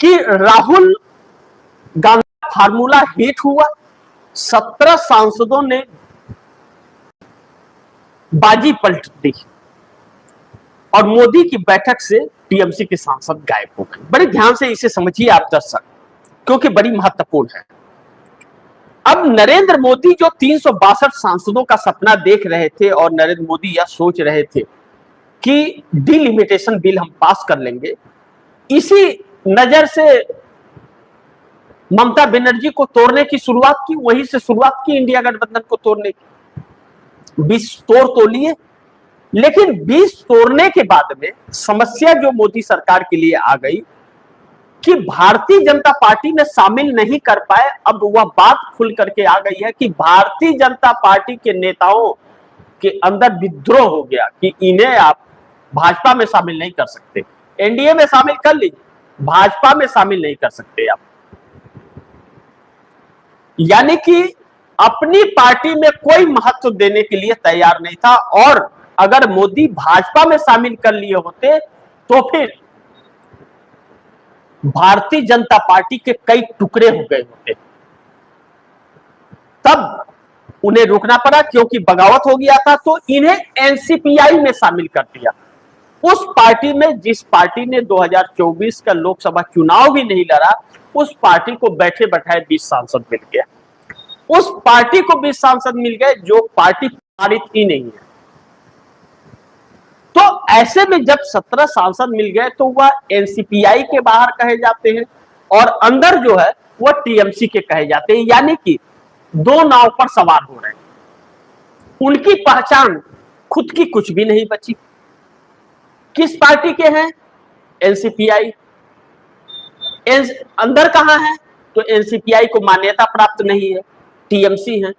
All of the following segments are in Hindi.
कि राहुल गांधी फार्मूला हिट हुआ, 17 सांसदों ने बाजी पलट दी और मोदी की बैठक से टीएमसी के सांसद गायब हो गए। बड़े ध्यान से इसे समझिए आप दर्शक, क्योंकि बड़ी महत्वपूर्ण है। अब नरेंद्र मोदी जो 362 सांसदों का सपना देख रहे थे और नरेंद्र मोदी यह सोच रहे थे कि डिलिमिटेशन बिल हम पास कर लेंगे, इसी नजर से ममता बनर्जी को तोड़ने की शुरुआत की, वहीं से शुरुआत की इंडिया गठबंधन को तोड़ने की। 20 तोड़ तो लिए, लेकिन 20 तोड़ने के बाद में समस्या जो मोदी सरकार के लिए आ गई कि भारतीय जनता पार्टी में शामिल नहीं कर पाए। अब वह बात खुल करके आ गई है कि भारतीय जनता पार्टी के नेताओं के अंदर विद्रोह हो गया कि इन्हें आप भाजपा में शामिल नहीं कर सकते, एनडीए में शामिल कर लीजिए, भाजपा में शामिल नहीं कर सकते आप। यानी कि अपनी पार्टी में कोई महत्व देने के लिए तैयार नहीं था, और अगर मोदी भाजपा में शामिल कर लिए होते तो फिर भारतीय जनता पार्टी के कई टुकड़े हो गए होते। तब उन्हें रुकना पड़ा क्योंकि बगावत हो गया था, तो इन्हें एनसीपीआई में शामिल कर दिया। उस पार्टी में, जिस पार्टी ने 2024 का लोकसभा चुनाव भी नहीं लड़ा, उस पार्टी को बैठे बैठाए 20 सांसद मिल गए। उस पार्टी को 20 सांसद मिल गए जो पार्टी पारित ही नहीं है। तो ऐसे में जब 17 सांसद मिल गए तो वह एनसीपीआई के बाहर कहे जाते हैं और अंदर जो है वह टीएमसी के कहे जाते हैं। यानी कि दो नाव पर सवार हो रहे हैं। उनकी पहचान खुद की कुछ भी नहीं बची। किस पार्टी के हैं? एनसीपीआई। अंदर कहां है? तो एनसीपीआई को मान्यता प्राप्त नहीं है, टीएमसी है।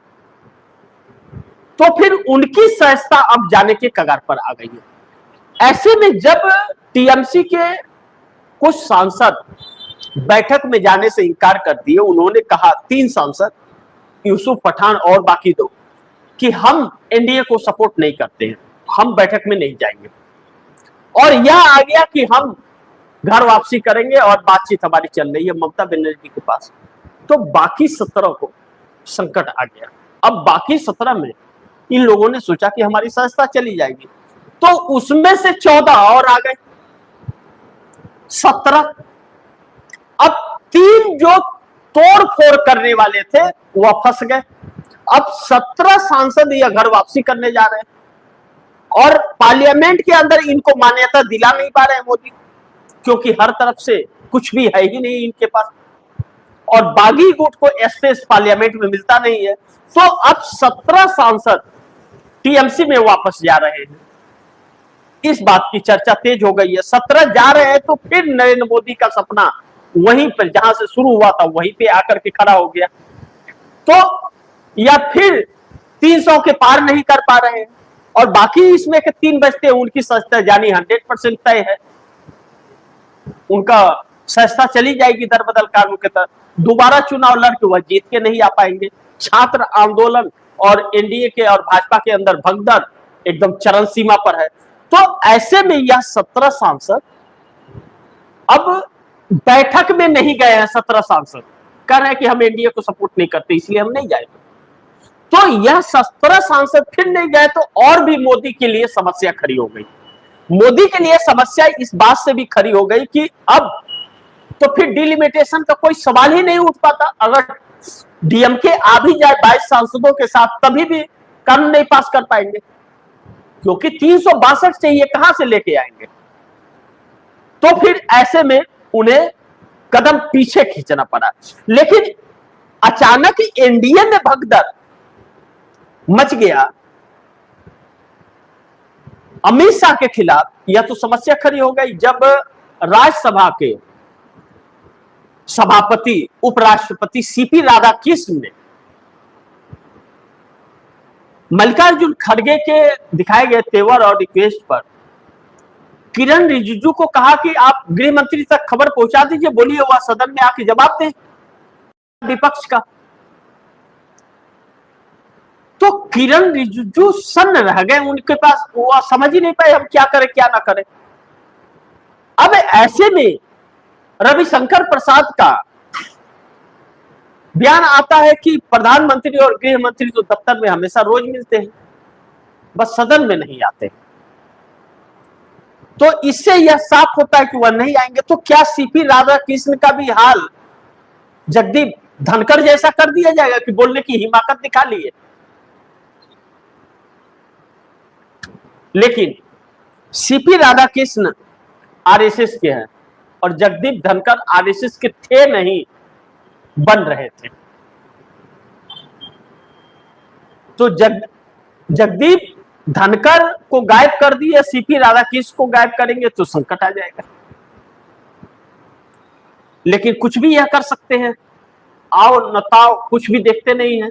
तो फिर उनकी सहजता अब जाने के कगार पर आ गई है। ऐसे में जब टीएमसी के कुछ सांसद बैठक में जाने से इनकार कर दिए, उन्होंने कहा, 3 सांसद यूसुफ पठान और बाकी 2, कि हम एनडीए को सपोर्ट नहीं करते हैं, हम बैठक में नहीं जाएंगे। और यह आ गया कि हम घर वापसी करेंगे और बातचीत हमारी चल रही है ममता बनर्जी के पास। तो बाकी 17 को संकट आ गया। अब बाकी 17 में इन लोगों ने सोचा कि हमारी सहजता चली जाएगी, तो उसमें से 14 और आ गए, 17। अब 3 जो तोड़ फोड़ करने वाले थे वह फंस गए। अब 17 सांसद यह घर वापसी करने जा रहे हैं और पार्लियामेंट के अंदर इनको मान्यता दिला नहीं पा रहे हैं मोदी, क्योंकि हर तरफ से कुछ भी है ही नहीं इनके पास, और बागी गुट को स्पेस पार्लियामेंट में मिलता नहीं है। तो अब 17 सांसद टीएमसी में वापस जा रहे हैं। इस बात की चर्चा तेज हो गई है। 17 जा रहे हैं तो फिर नरेंद्र मोदी का सपना वहीं पर जहां से शुरू हुआ था वहीं पे आकर के खड़ा हो गया। तो या फिर 300 के पार नहीं कर पा रहे हैं और बाकी इसमें के 3 बचते हैं, उनकी सस्ता जानी 100% तय है, उनका सस्ता चली जाएगी दर बदल कानून के तहत। दोबारा चुनाव लड़के वह जीत के नहीं आ पाएंगे। छात्र आंदोलन और एनडीए के और भाजपा के अंदर भगदड़ एकदम चरम सीमा पर है। तो ऐसे में यह 17 सांसद अब बैठक में नहीं गए हैं। 17 सांसद कह रहे हैं कि हम एनडीए को सपोर्ट नहीं करते, इसलिए हम नहीं जाएंगे। तो यह 17 सांसद फिर नहीं गए तो और भी मोदी के लिए समस्या खड़ी हो गई। मोदी के लिए समस्या इस बात से भी खड़ी हो गई कि अब तो फिर डिलिमिटेशन का कोई सवाल ही नहीं उठ पाता। अगर डीएमके आ भी जाए 22 सांसदों के साथ, तभी भी कानून नहीं पास कर पाएंगे, क्योंकि 362 चाहिए, कहां से लेके आएंगे। तो फिर ऐसे में उन्हें कदम पीछे खींचना पड़ा। लेकिन अचानक एनडीए में भगदड़ मच गया अमित शाह के खिलाफ। यह तो समस्या खड़ी हो गई जब राज्यसभा के सभापति उपराष्ट्रपति सीपी राधाकृष्णन ने मल्लिकार्जुन खड़गे के दिखाए गए तेवर और रिक्वेस्ट पर किरण रिजिजू को कहा कि आप गृह मंत्री तक खबर पहुंचा दीजिए, बोलिए वह सदन में आके जवाब दें विपक्ष का। तो किरण रिजिजू सन्न रह गए, उनके पास वो समझ ही नहीं पाए हम क्या करें क्या ना करें। अब ऐसे में रविशंकर प्रसाद का बयान आता है कि प्रधानमंत्री और गृह मंत्री तो दफ्तर में हमेशा रोज मिलते हैं, बस सदन में नहीं आते। तो इससे यह साफ होता है कि वह नहीं आएंगे। तो क्या सीपी राधाकृष्ण का भी हाल जगदीप धनखड़ जैसा कर दिया जाएगा कि बोलने की हिमाकत दिखा लिए? लेकिन सीपी राधाकृष्ण आरएसएस के हैं और जगदीप धनखड़ आरएसएस के थे नहीं, बन रहे थे। तो जगदीप धनखड़ को गायब कर दिए, सीपी राधाकृष्ण को गायब करेंगे तो संकट आ जाएगा। लेकिन कुछ भी यह कर सकते हैं, आओ नताओ कुछ भी देखते नहीं है।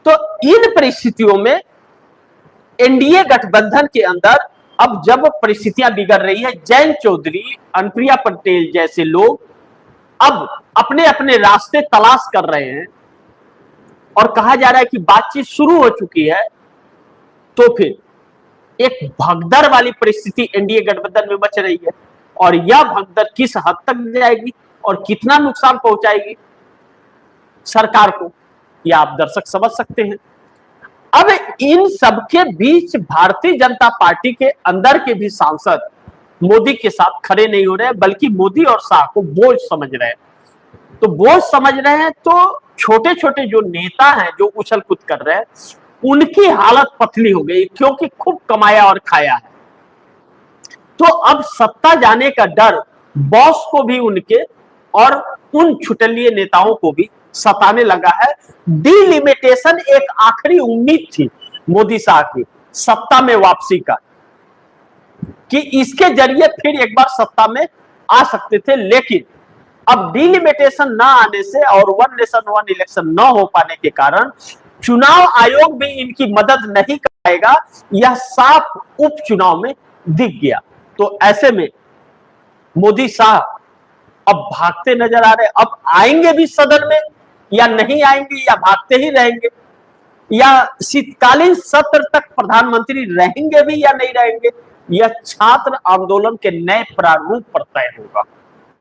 तो इन परिस्थितियों में एनडीए गठबंधन के अंदर अब जब परिस्थितियां बिगड़ रही है, जयंत चौधरी, अनुप्रिया पटेल जैसे लोग अब अपने अपने रास्ते तलाश कर रहे हैं और कहा जा रहा है कि बातचीत शुरू हो चुकी है। तो फिर एक भगदड़ वाली परिस्थिति एनडीए गठबंधन में बच रही है और यह भगदड़ किस हद तक जाएगी और कितना नुकसान पहुंचाएगी सरकार को, यह आप दर्शक समझ सकते हैं। अब इन सबके बीच भारतीय जनता पार्टी के अंदर के भी सांसद मोदी के साथ खड़े नहीं हो रहे हैं, बल्कि मोदी और शाह को बोझ समझ रहे हैं। तो बोझ समझ रहे हैं तो छोटे छोटे जो नेता हैं जो उछल कूद कर रहे हैं, उनकी हालत पतली हो गई, क्योंकि खूब कमाया और खाया है। तो अब सत्ता जाने का डर बॉस को भी उनके और उन छुटलिए नेताओं को भी सताने लगा है। डिलिमिटेशन एक आखिरी उम्मीद थी मोदी शाह की सत्ता में वापसी का, कि इसके जरिए फिर एक बार सत्ता में आ सकते थे। लेकिन अब डिलिमिटेशन ना आने से और वन नेशन वन इलेक्शन न हो पाने के कारण चुनाव आयोग भी इनकी मदद नहीं करेगा, यह साफ उपचुनाव में दिख गया। तो ऐसे में मोदी शाह अब भागते नजर आ रहे। अब आएंगे भी सदन में या नहीं आएंगे, या भागते ही रहेंगे, या शीतकालीन सत्र तक प्रधानमंत्री रहेंगे भी या नहीं रहेंगे, यह छात्र आंदोलन के नए प्रारूप पर तय होगा।